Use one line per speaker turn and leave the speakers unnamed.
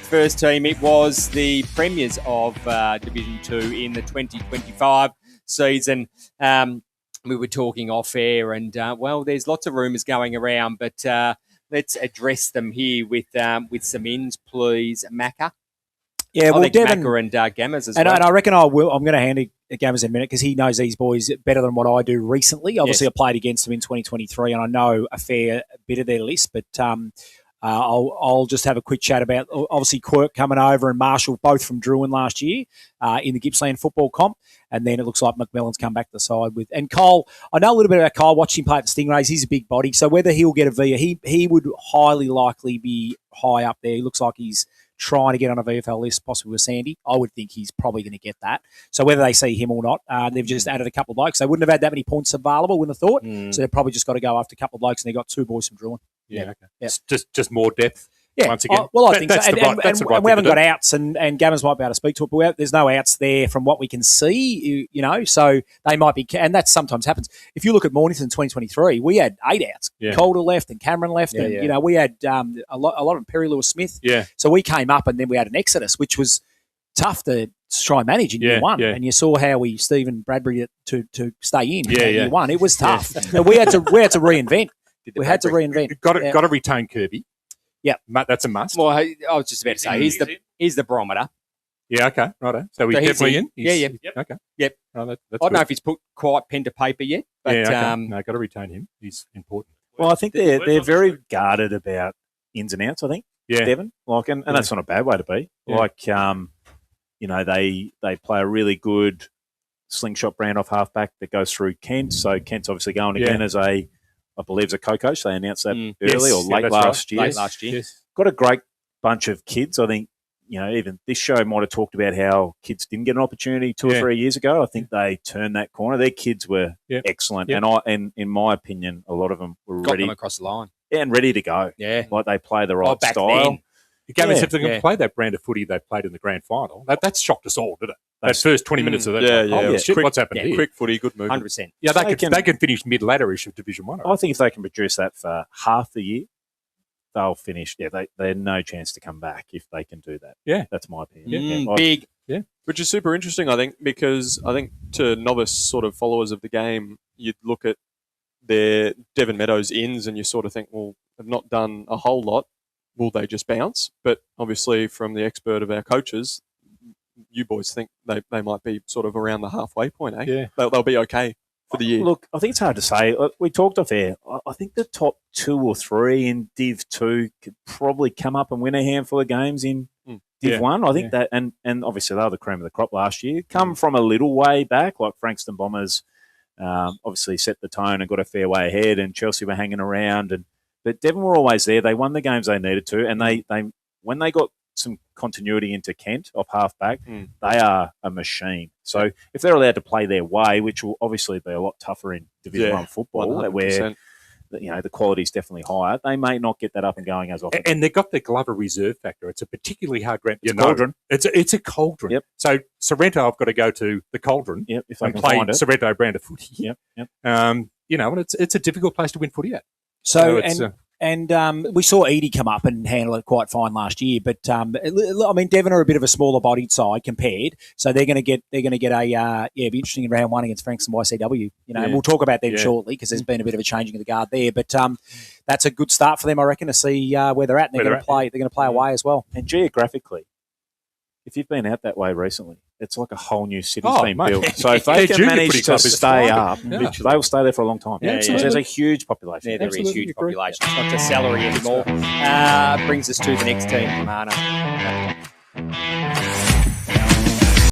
first team. It was the premiers of Division 2 in the 2025 season. We were talking off air, and there's lots of rumours going around, but let's address them here with some ins, please, Macca.
Yeah, well, Devon
Macca and Gammers as
well.
And
I reckon I'm going to hand it Gammers in a minute because he knows these boys better than what I do recently. Obviously, I played against them in 2023, and I know a fair bit of their list, but I'll just have a quick chat about, obviously, Quirk coming over and Marshall, both from Druin last year in the Gippsland football comp. And then it looks like McMillan's come back to the side with. And Cole, I know a little bit about Cole, watched him play at the Stingrays. He's a big body. So whether he'll get a VIA, he would highly likely be high up there. He looks like he's trying to get on a VFL list, possibly with Sandy. I would think he's probably going to get that. So whether they see him or not, they've just added a couple of blokes. They wouldn't have had that many points available, wouldn't have thought. So they've probably just got to go after a couple of blokes, and they've got two boys from Druin.
Yeah. Just more depth.
Yeah,
once again.
I think so.
And
we haven't got outs, and Gammons might be able to speak to it, but there's no outs there from what we can see, so they might be, and that sometimes happens. If you look at Mornington in 2023, we had 8 outs. Calder left and Cameron left, and we had a lot of them, Perry Lewis-Smith.
Yeah.
So we came up, and then we had an exodus, which was tough to try and manage in year one. And you saw how Stephen Bradbury to stay in year one. It was tough. And we had to reinvent. We had to reinvent.
Got to retain Kirby.
Yeah,
that's a must.
Well, I was just about to say, he's the barometer.
Yeah, okay, righto. So he's definitely in.
Yep.
Okay.
Yep.
Oh, that's
I don't know if he's put quite pen to paper yet, but
no, got to retain him. He's important.
Well, I think they're very guarded about ins and outs. I think, Devon, and that's not a bad way to be. Yeah. They play a really good slingshot brand off halfback that goes through Kent. So Kent's obviously going again as I believe as a co-coach. They announced that early or late last year.
Late last year.
Yes.
Got a great bunch of kids. I think, even this show might have talked about how kids didn't get an opportunity 2 or 3 years ago. I think they turned that corner. Their kids were excellent.
Yeah.
And in my opinion, a lot of them were
Got
ready.
them across the line.
And ready to go.
Yeah.
Like they play the right
back
style.
then.
Gammons, if they can play that brand of footy they played in the grand final, that's shocked us all, didn't it? That first 20 minutes of that. Shit, what's happened here?
Quick footy, good movement.
100%.
Yeah, they can finish mid-ladderish of Division 1.
I think if they can produce that for half the year, they'll finish. Yeah, they have no chance to come back if they can do that.
Yeah.
That's my opinion.
Big.
Yeah.
Which is super interesting, I think, because I think to novice sort of followers of the game, you'd look at their Devon Meadows ins and you sort of think, well, they've not done a whole lot. Will they just bounce? But obviously from the expert of our coaches, you boys think they might be sort of around the halfway point, eh?
Yeah.
They'll be okay for the year.
Look, I think it's hard to say. We talked off air. I think the top 2 or 3 in Div 2 could probably come up and win a handful of games in Div 1. I think that, and obviously they were the cream of the crop last year. Come from a little way back, like Frankston Bombers obviously set the tone and got a fair way ahead, and Chelsea were hanging around. But Devon were always there. They won the games they needed to, and they when they got some continuity into Kent off halfback, they are a machine. So if they're allowed to play their way, which will obviously be a lot tougher in Division 1 football,
100%.
where the quality is definitely higher, they may not get that up and going as often.
And they've got the Glover reserve factor. It's a particularly hard ground.
It's a cauldron.
It's a cauldron.
Yep.
So Sorrento, I've got to go to the cauldron
if they
and
can
play
find it.
Sorrento brand of footy.
Yep.
And it's a difficult place to win footy at.
And we saw Edie come up and handle it quite fine last year, but Devon are a bit of a smaller bodied side compared, so they're going to get a be interesting in round 1 against Frankston YCW. And we'll talk about them shortly because there's been a bit of a changing of the guard there, but that's a good start for them, I reckon, to see where they're at. And they're going to play away as well.
And geographically, if you've been out that way recently, it's like a whole new city's been built. So if they can manage to stay up, they will stay there for a long time.
Yeah,
there's a huge population.
Yeah, there is huge population. It's not just salary anymore. Brings us to the next team, Mana.